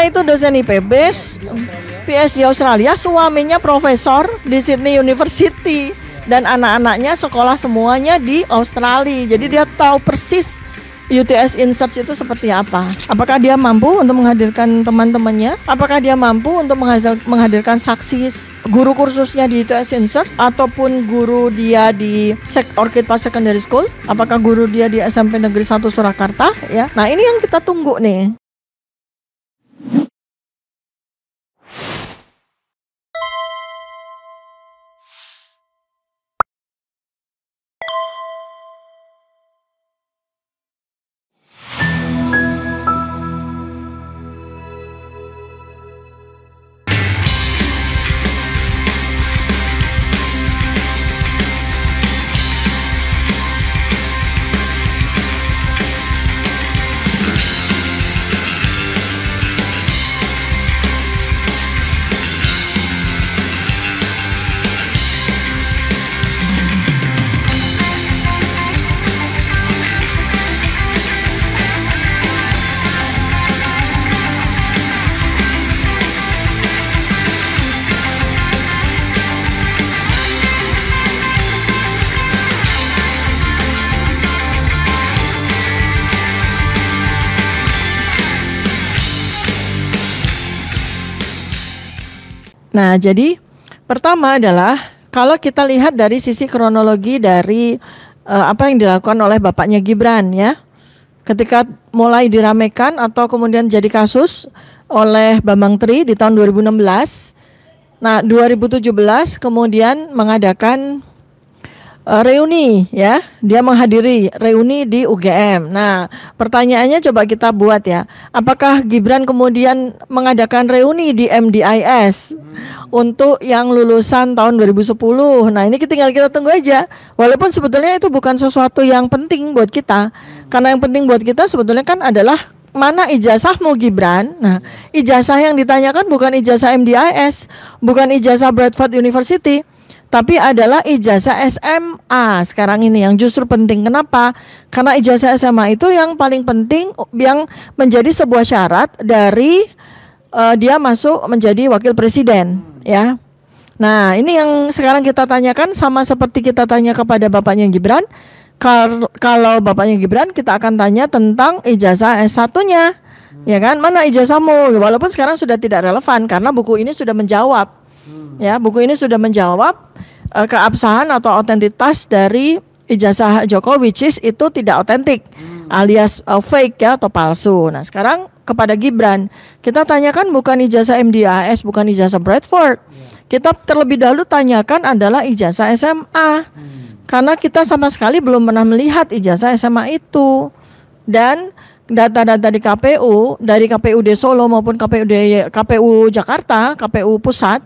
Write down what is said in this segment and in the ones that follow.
itu dosen IPB, PhD Australia, suaminya profesor di Sydney University, dan anak-anaknya sekolah semuanya di Australia. Jadi dia tahu persis UTS InSearch itu seperti apa. Apakah dia mampu untuk menghadirkan teman-temannya? Apakah dia mampu untuk menghadirkan saksi guru kursusnya di UTS InSearch ataupun guru dia di Orchid Park Secondary School? Apakah guru dia di SMP Negeri 1 Surakarta? Ya. Nah, ini yang kita tunggu nih. Nah, jadi pertama adalah kalau kita lihat dari sisi kronologi dari apa yang dilakukan oleh bapaknya Gibran ya. Ketika mulai diramekan atau kemudian jadi kasus oleh Bambang Tri di tahun 2016. Nah, 2017 kemudian mengadakan reuni ya, dia menghadiri reuni di UGM. Nah, pertanyaannya coba kita buat ya, apakah Gibran kemudian mengadakan reuni di MDIS untuk yang lulusan tahun 2010? Nah, ini tinggal kita tunggu aja. Walaupun sebetulnya itu bukan sesuatu yang penting buat kita, karena yang penting buat kita sebetulnya kan adalah mana ijazahmu Gibran. Nah, ijazah yang ditanyakan bukan ijazah MDIS, bukan ijazah Bradford University, tapi adalah ijazah SMA sekarang ini yang justru penting. Kenapa? Karena ijazah SMA itu yang paling penting, yang menjadi sebuah syarat dari dia masuk menjadi wakil presiden ya. Nah, ini yang sekarang kita tanyakan, sama seperti kita tanya kepada bapaknya Gibran. Kalau bapaknya Gibran, kita akan tanya tentang ijazah S1-nya. Ya kan? Mana ijazahmu? Walaupun sekarang sudah tidak relevan karena buku ini sudah menjawab. Ya, buku ini sudah menjawab keabsahan atau otentitas dari ijazah Joko, which is itu tidak otentik, alias fake ya atau palsu. Nah, sekarang kepada Gibran kita tanyakan bukan ijazah MDIS, bukan ijazah Bradford. Kita terlebih dahulu tanyakan adalah ijazah SMA, karena kita sama sekali belum pernah melihat ijazah SMA itu. Dan data-data di KPU, dari KPUD Solo maupun KPU Jakarta, KPU Pusat,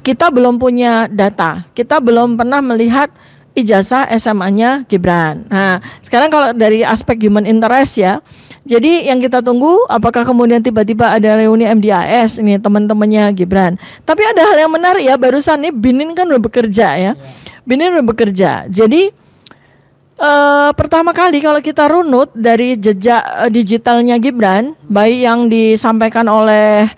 kita belum punya data, kita belum pernah melihat ijazah SMA-nya Gibran. Nah, sekarang kalau dari aspek human interest ya, jadi yang kita tunggu apakah kemudian tiba-tiba ada reuni MDIS ini teman-temannya Gibran. Tapi ada hal yang menarik ya, barusan nih Binin kan udah bekerja ya, Binin udah bekerja. Jadi pertama kali kalau kita runut dari jejak digitalnya Gibran, baik yang disampaikan oleh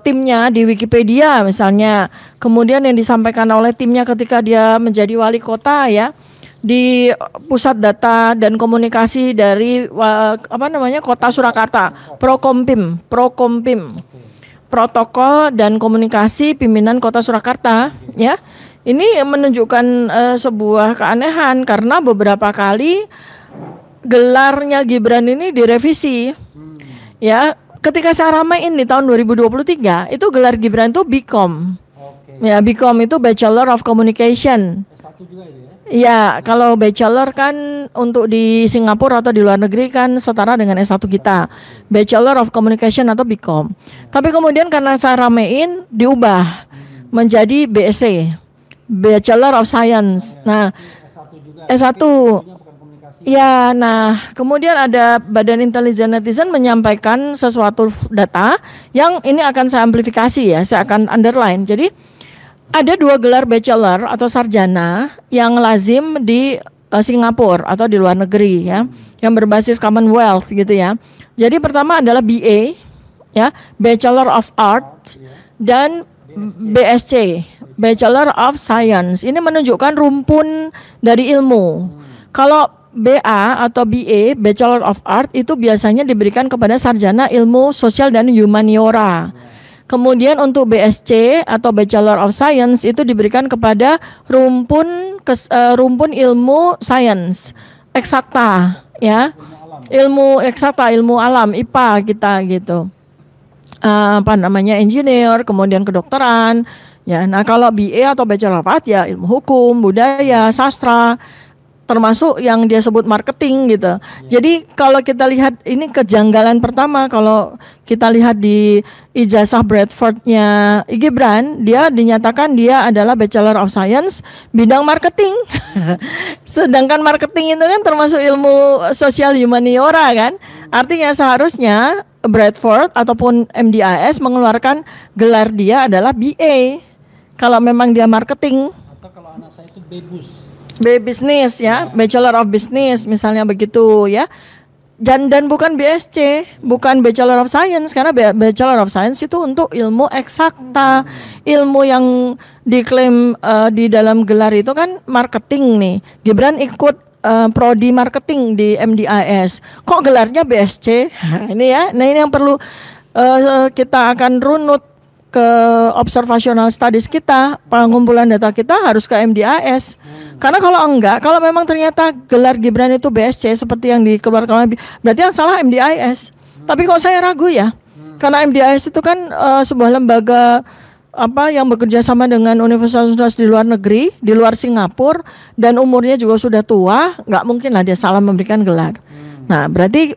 timnya di Wikipedia misalnya, kemudian yang disampaikan oleh timnya ketika dia menjadi wali kota ya, di pusat data dan komunikasi dari Kota Surakarta, Prokompim, protokol dan komunikasi pimpinan Kota Surakarta ya. Ini menunjukkan sebuah keanehan karena beberapa kali gelarnya Gibran ini direvisi ya. Ketika saya ramein di tahun 2023 itu gelar Gibran itu BCom. Ya, BCom itu Bachelor of Communication. S1 juga itu ya? Iya, kalau Bachelor kan untuk di Singapura atau di luar negeri kan setara dengan S1 kita. Bachelor of Communication atau BCom. Tapi kemudian karena saya ramein diubah menjadi BSc, Bachelor of Science. Nah, S1. Ya, nah kemudian ada Badan Intelijen Netizen menyampaikan sesuatu data yang ini akan saya amplifikasi ya, saya akan underline. Jadi ada 2 gelar bachelor atau sarjana yang lazim di Singapura atau di luar negeri ya, yang berbasis Commonwealth gitu ya. Jadi pertama adalah BA ya, Bachelor of Arts dan BSc, Bachelor of Science. Ini menunjukkan rumpun dari ilmu. Kalau BA atau BA, Bachelor of Art, itu biasanya diberikan kepada sarjana ilmu sosial dan humaniora. Kemudian untuk BSc atau Bachelor of Science itu diberikan kepada rumpun ilmu sains, eksakta, ya, ilmu eksakta, ilmu alam, IPA kita gitu. Engineer, kemudian kedokteran, ya. Nah, kalau BA atau Bachelor of Art ya ilmu hukum, budaya, sastra, termasuk yang dia sebut marketing gitu. Jadi kalau kita lihat ini kejanggalan pertama, kalau kita lihat di ijazah Bradford-nya Gibran, dia dinyatakan dia adalah Bachelor of Science bidang marketing. Sedangkan marketing itu kan termasuk ilmu sosial humaniora kan. Artinya seharusnya Bradford ataupun MDIS mengeluarkan gelar dia adalah BA. Kalau memang dia marketing. Atau kalau anak saya itu BBUS. Business ya, Bachelor of Business misalnya begitu ya. Dan bukan BSc, bukan Bachelor of Science, karena Bachelor of Science itu untuk ilmu eksakta. Ilmu yang diklaim di dalam gelar itu kan marketing nih. Gibran ikut prodi marketing di MDIS. Kok gelarnya BSc? Ini ya. Nah, ini yang perlu kita akan runut ke observational studies kita, pengumpulan data kita harus ke MDIS. Karena kalau enggak, kalau memang ternyata gelar Gibran itu BSc seperti yang dikeluarkan, berarti yang salah MDIS. Tapi kok saya ragu ya, karena MDIS itu kan sebuah lembaga yang bekerja sama dengan universitas di luar negeri, di luar Singapura, dan umurnya juga sudah tua, nggak mungkin lah dia salah memberikan gelar. Nah, berarti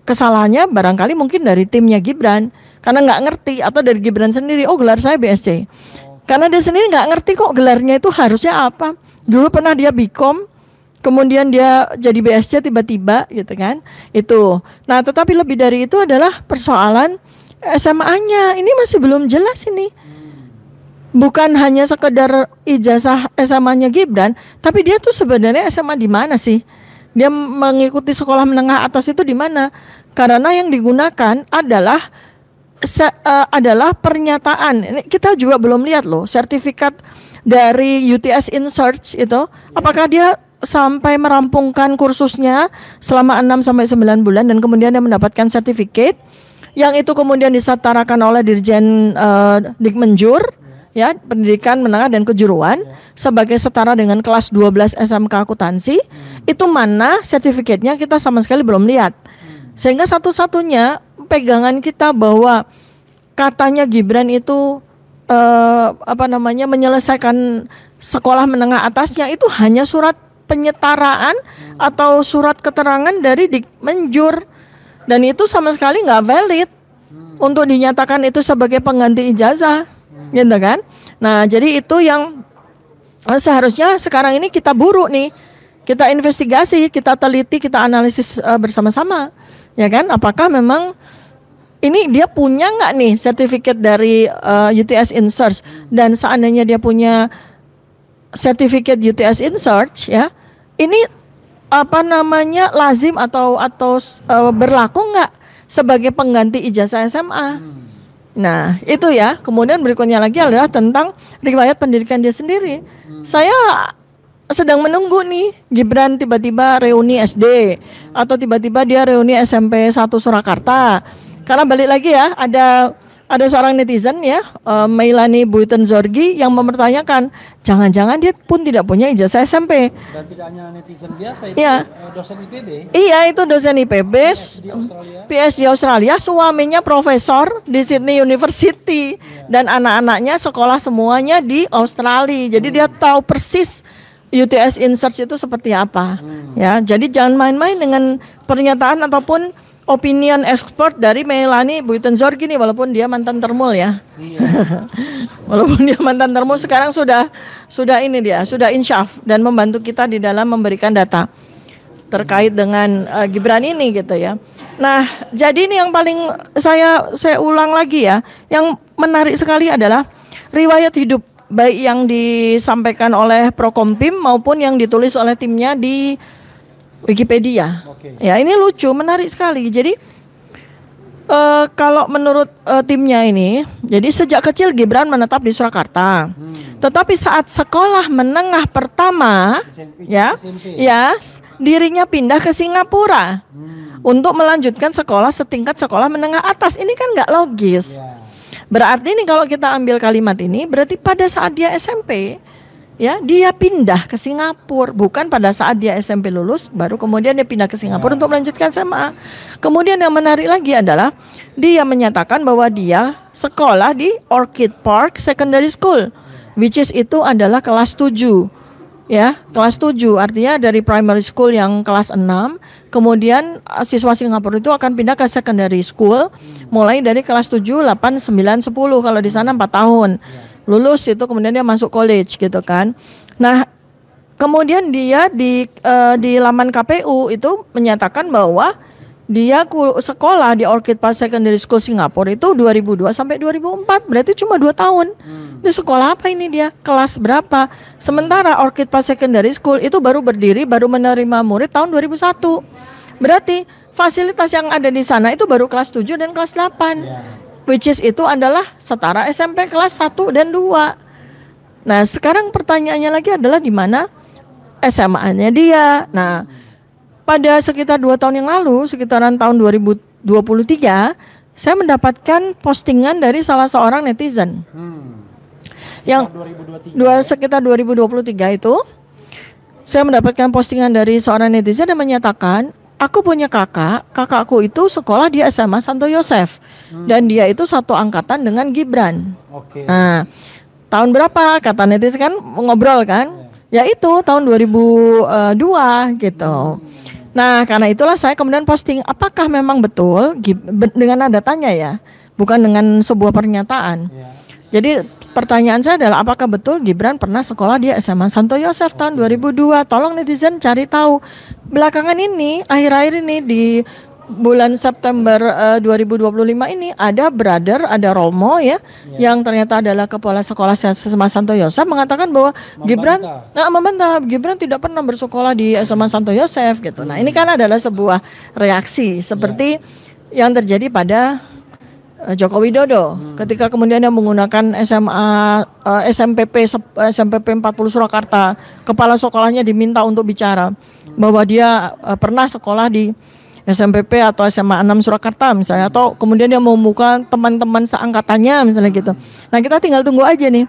kesalahannya barangkali mungkin dari timnya Gibran, karena nggak ngerti, atau dari Gibran sendiri, oh gelar saya BSc. Karena dia sendiri nggak ngerti kok gelarnya itu harusnya apa. Dulu pernah dia Bcom, kemudian dia jadi BSc tiba-tiba gitu kan. Itu. Nah, tetapi lebih dari itu adalah persoalan SMA-nya. Ini masih belum jelas ini. Bukan hanya sekedar ijazah SMA-nya Gibran, tapi dia tuh sebenarnya SMA di mana sih? Dia mengikuti sekolah menengah atas itu di mana? Karena yang digunakan adalah pernyataan. Ini kita juga belum lihat loh sertifikat dari UTS in Search itu, apakah dia sampai merampungkan kursusnya selama 6 sampai 9 bulan dan kemudian dia mendapatkan sertifikat yang itu kemudian disetarakan oleh Dirjen Dikmenjur ya, pendidikan menengah dan kejuruan sebagai setara dengan kelas 12 SMK akuntansi. Itu mana sertifikatnya kita sama sekali belum lihat. Sehingga satu-satunya pegangan kita bahwa katanya Gibran itu menyelesaikan sekolah menengah atasnya itu hanya surat penyetaraan atau surat keterangan dari Dikmenjur, dan itu sama sekali nggak valid untuk dinyatakan itu sebagai pengganti ijazah, gitu kan? Nah, jadi itu yang seharusnya sekarang ini kita buru nih, kita investigasi, kita teliti, kita analisis bersama-sama, ya kan? Apakah memang ini dia punya nggak nih sertifikat dari UTS in Search, dan seandainya dia punya sertifikat UTS in Search ya, ini lazim atau berlaku nggak sebagai pengganti ijazah SMA? Nah itu ya. Kemudian berikutnya lagi adalah tentang riwayat pendidikan dia sendiri. Saya sedang menunggu nih Gibran tiba-tiba reuni SD atau tiba-tiba dia reuni SMP 1 Surakarta. Karena balik lagi ya, ada seorang netizen ya, Meilani Buitenzorgi, yang mempertanyakan, jangan-jangan dia pun tidak punya ijazah SMP. Dan tidak hanya netizen biasa, itu ya, dosen IPB. Iya, itu dosen IPB, PS di Australia, suaminya profesor di Sydney University, dan anak-anaknya sekolah semuanya di Australia. Jadi dia tahu persis UTS in Search itu seperti apa. Ya, jadi jangan main-main dengan pernyataan ataupun opinion expert dari Meilani Buitenzorgi nih, walaupun dia mantan termul ya. Iya. Walaupun dia mantan termul, sekarang sudah insyaf dan membantu kita di dalam memberikan data terkait dengan Gibran ini gitu ya. Nah, jadi ini yang paling saya ulang lagi ya, yang menarik sekali adalah riwayat hidup baik yang disampaikan oleh Prokompim maupun yang ditulis oleh timnya di Wikipedia. Ya, ini lucu, menarik sekali. Jadi Kalau menurut timnya ini, jadi sejak kecil Gibran menetap di Surakarta. Tetapi saat sekolah menengah pertama, dirinya pindah ke Singapura untuk melanjutkan sekolah setingkat sekolah menengah atas. Ini kan nggak logis. Berarti ini kalau kita ambil kalimat ini, berarti pada saat dia SMP, ya dia pindah ke Singapura, bukan pada saat dia SMP lulus baru kemudian dia pindah ke Singapura untuk melanjutkan SMA. Kemudian yang menarik lagi adalah dia menyatakan bahwa dia sekolah di Orchid Park Secondary School, which is itu adalah kelas 7. Ya, kelas 7 artinya dari primary school yang kelas 6, kemudian siswa Singapura itu akan pindah ke secondary school mulai dari kelas 7, 8, 9, 10, kalau di sana 4 tahun. Lulus itu kemudian dia masuk college gitu kan. Nah, kemudian dia di laman KPU itu menyatakan bahwa dia sekolah di Orchid Park Secondary School Singapura itu 2002 sampai 2004, berarti cuma 2 tahun. Di sekolah apa ini dia? Kelas berapa? Sementara Orchid Park Secondary School itu baru berdiri, baru menerima murid tahun 2001. Berarti fasilitas yang ada di sana itu baru kelas 7 dan kelas 8. Which is itu adalah setara SMP kelas 1 dan 2. Nah, sekarang pertanyaannya lagi adalah di mana SMA-nya dia. Nah, pada sekitar 2 tahun yang lalu, sekitaran tahun 2023, saya mendapatkan postingan dari salah seorang netizen. Yang sekitar 2023 itu, saya mendapatkan postingan dari seorang netizen yang menyatakan, aku punya kakakku itu sekolah di SMA Santo Yosef dan dia itu satu angkatan dengan Gibran. Nah, tahun berapa? Kata netizen kan ngobrol kan? Ya itu tahun 2002 gitu. Nah, karena itulah saya kemudian posting, apakah memang betul dengan nada tanya ya, bukan dengan sebuah pernyataan. Jadi pertanyaan saya adalah apakah betul Gibran pernah sekolah di SMA Santo Yosef tahun 2002? Tolong netizen cari tahu. Belakangan ini, akhir-akhir ini di bulan September 2025 ini ada Romo ya, yang ternyata adalah kepala sekolah SMA Santo Yosef mengatakan bahwa Gibran membantah Gibran tidak pernah bersekolah di SMA Santo Yosef gitu. Nah, ini kan adalah sebuah reaksi seperti yang terjadi pada Joko Widodo ketika kemudian dia menggunakan SMPP 40 Surakarta, kepala sekolahnya diminta untuk bicara bahwa dia pernah sekolah di SMPP atau SMA 6 Surakarta misalnya, atau kemudian dia membuka teman-teman seangkatannya misalnya gitu. Nah, kita tinggal tunggu aja nih,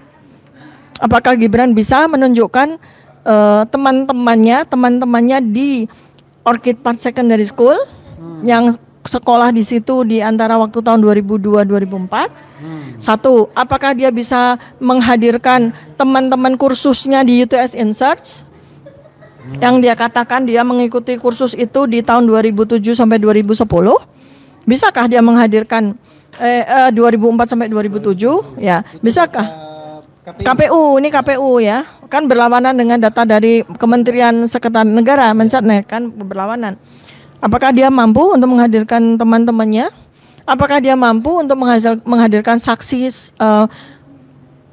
apakah Gibran bisa menunjukkan teman-temannya di Orchid Park Secondary School yang sekolah di situ di antara waktu tahun 2002-2004. Satu, apakah dia bisa menghadirkan teman-teman kursusnya di UTS InSearch yang dia katakan dia mengikuti kursus itu di tahun 2007 sampai 2010? Bisakah dia menghadirkan 2004 sampai 2007 ya? Bisakah? KPU ini KPU ya, kan berlawanan dengan data dari Kementerian Sekretariat Negara, Mensetnek kan berlawanan. Apakah dia mampu untuk menghadirkan teman-temannya? Apakah dia mampu untuk menghadirkan saksi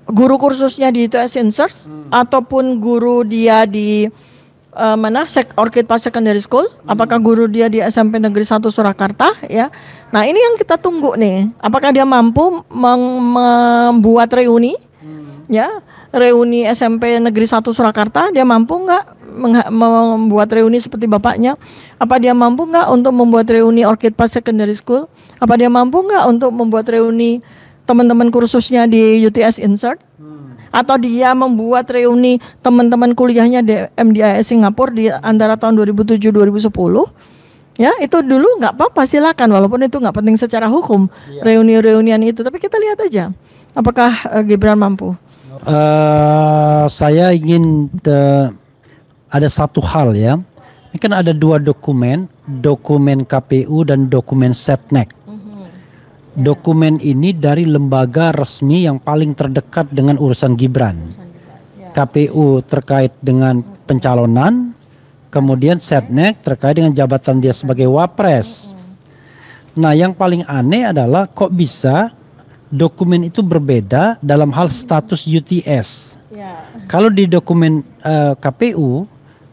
guru kursusnya di UTS InSearch ataupun guru dia di Orchid Park Secondary School? Apakah guru dia di SMP Negeri 1 Surakarta ya? Nah, ini yang kita tunggu nih. Apakah dia mampu membuat reuni ya? Reuni SMP Negeri 1 Surakarta, dia mampu nggak membuat reuni seperti bapaknya? Apa dia mampu nggak untuk membuat reuni Orchid Park Secondary School? Apa dia mampu nggak untuk membuat reuni teman-teman kursusnya di UTS InSearch? Atau dia membuat reuni teman-teman kuliahnya di MDIS Singapura di antara tahun 2007-2010? Ya, itu dulu nggak apa-apa, silakan, walaupun itu nggak penting secara hukum reuni-reunian itu. Tapi kita lihat aja, apakah Gibran mampu? Saya ingin ada satu hal ya. Ini kan ada 2 dokumen KPU dan dokumen Setnek. Dokumen ini dari lembaga resmi yang paling terdekat dengan urusan Gibran. KPU terkait dengan pencalonan, kemudian Setnek terkait dengan jabatan dia sebagai wapres. Nah, yang paling aneh adalah kok bisa dokumen itu berbeda dalam hal status UTS. Kalau di dokumen KPU,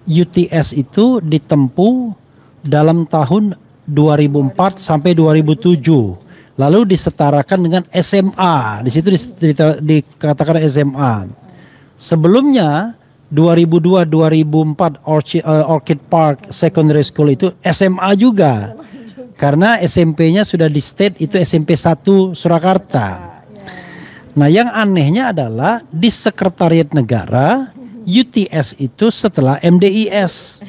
UTS itu ditempuh dalam tahun 2004 sampai 2007. Lalu disetarakan dengan SMA. Di situ dikatakan SMA. Sebelumnya 2002-2004 Orchid Park Secondary School itu SMA juga. Karena SMP-nya sudah di state itu SMP 1 Surakarta. Nah, yang anehnya adalah di Sekretariat Negara UTS itu setelah MDIS.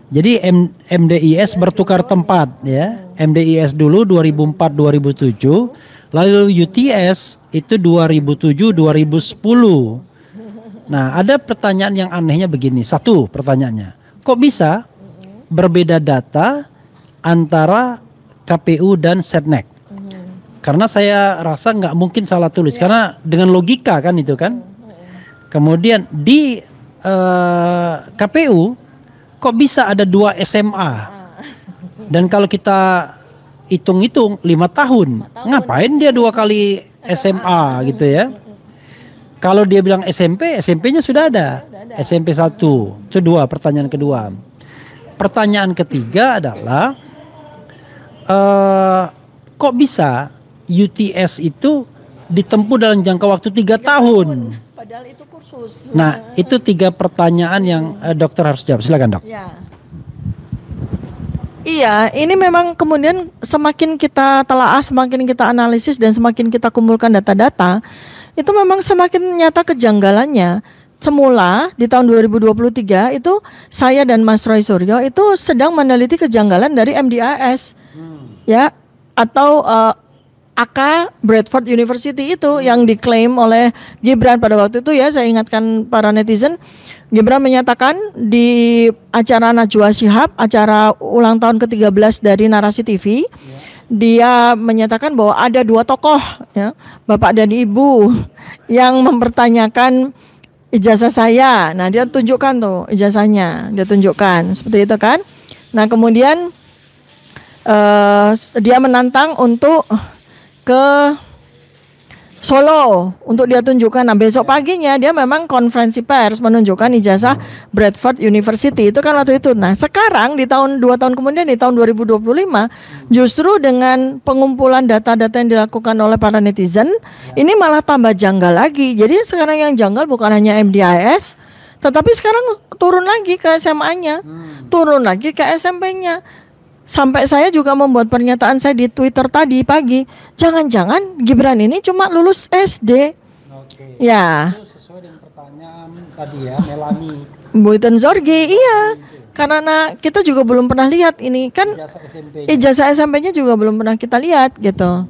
Jadi MDIS bertukar tempat ya. MDIS dulu 2004-2007, lalu UTS itu 2007-2010. Nah, ada pertanyaan yang anehnya begini. Satu pertanyaannya, kok bisa berbeda data antara KPU dan Setnek? Karena saya rasa nggak mungkin salah tulis, karena dengan logika kan itu kan. Kemudian di KPU kok bisa ada 2 SMA? Dan kalau kita hitung-hitung 5 tahun, ngapain dia 2 kali SMA gitu ya? Kalau dia bilang SMP, SMP-nya sudah ada. SMP 1, itu 2, pertanyaan kedua. Pertanyaan ketiga adalah, kok bisa UTS itu ditempuh dalam jangka waktu 3 tahun? Padahal itu kursus. Nah, itu 3 pertanyaan yang dokter harus jawab. Silakan, Dok. Ya. Iya, ini memang kemudian semakin kita telaah, semakin kita analisis dan semakin kita kumpulkan data-data, itu memang semakin nyata kejanggalannya. Semula di tahun 2023 itu saya dan Mas Roy Suryo itu sedang meneliti kejanggalan dari MDIS. Ya, atau AK Bradford University itu yang diklaim oleh Gibran pada waktu itu ya, saya ingatkan para netizen. Gibran menyatakan di acara Najwa Shihab, acara ulang tahun ke-13 dari Narasi TV, dia menyatakan bahwa ada 2 tokoh ya, Bapak dan Ibu yang mempertanyakan ijazah saya. Nah, dia tunjukkan tuh ijazahnya, dia tunjukkan seperti itu kan. Nah, kemudian dia menantang untuk ke Solo untuk dia tunjukkan. Nah, besok paginya dia memang konferensi pers menunjukkan ijazah Bradford University itu kan waktu itu. Nah, sekarang di 2 tahun kemudian di tahun 2025 justru dengan pengumpulan data-data yang dilakukan oleh para netizen ini malah tambah janggal lagi. Jadi sekarang yang janggal bukan hanya MDIS, tetapi sekarang turun lagi ke SMA-nya, turun lagi ke SMP-nya. Sampai saya juga membuat pernyataan saya di Twitter tadi pagi, jangan-jangan Gibran ini cuma lulus SD. Oke. Ya. Itu sesuai dengan pertanyaan tadi ya, Melani. Buiten Zorgi, iya. Karena kita juga belum pernah lihat ini kan Ijazah SMP. ijazah SMP-nya juga belum pernah kita lihat gitu.